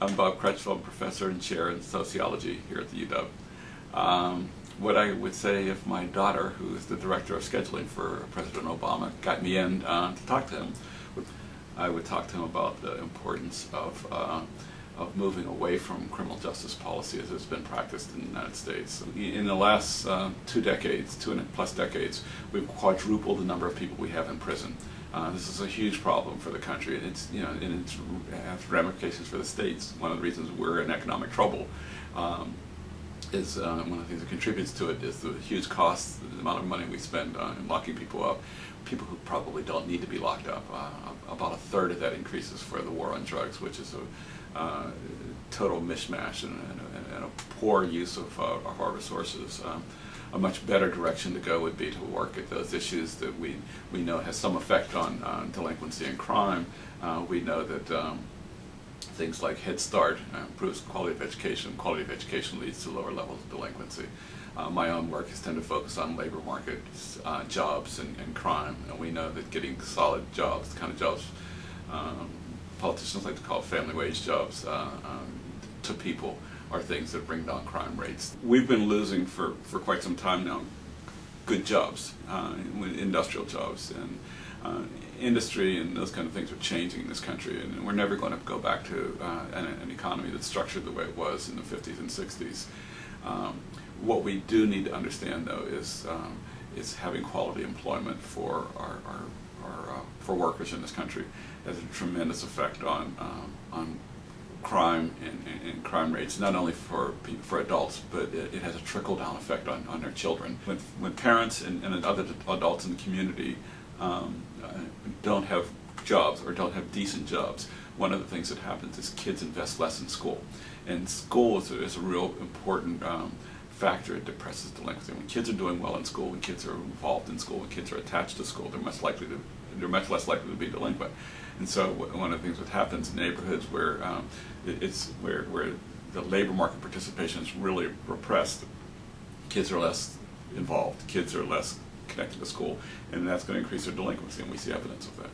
I'm Bob Crutchfield, professor and chair in sociology here at the UW. What I would say if my daughter, who is the director of scheduling for President Obama, got me in to talk to him, I would talk to him about the importance of moving away from criminal justice policy as it's been practiced in the United States. In the last 2 decades, 2+ decades, we've quadrupled the number of people we have in prison. This is a huge problem for the country, and it has ramifications for the states. One of the reasons we're in economic trouble is one of the things that contributes to it is the huge costs, the amount of money we spend on locking people up, people who probably don't need to be locked up. About 1/3 of that increases for the war on drugs, which is a total mishmash and a poor use of our resources. A much better direction to go would be to work at those issues that we know has some effect on delinquency and crime. We know that things like Head Start improves quality of education. Quality of education leads to lower levels of delinquency. My own work has tended to focus on labor market, jobs, and crime. And we know that getting solid jobs, the kind of jobs politicians like to call family wage jobs, to people are things that bring down crime rates. We've been losing for quite some time now good jobs, industrial jobs, and industry and those kind of things are changing in this country, and we're never going to go back to an economy that's structured the way it was in the 50s and 60s. What we do need to understand, though, is having quality employment for for workers in this country has a tremendous effect on crime and crime rates, not only for adults, but it has a trickle-down effect on their children. When parents and other adults in the community don't have jobs or don't have decent jobs, one of the things that happens is kids invest less in school. And school is a real important factor. It depresses delinquency. When kids are doing well in school, when kids are involved in school, when kids are attached to school, they're much less likely to be delinquent. And so one of the things that happens in neighborhoods where where the labor market participation is really repressed, kids are less involved, kids are less connected to school, and that's going to increase their delinquency, and we see evidence of that.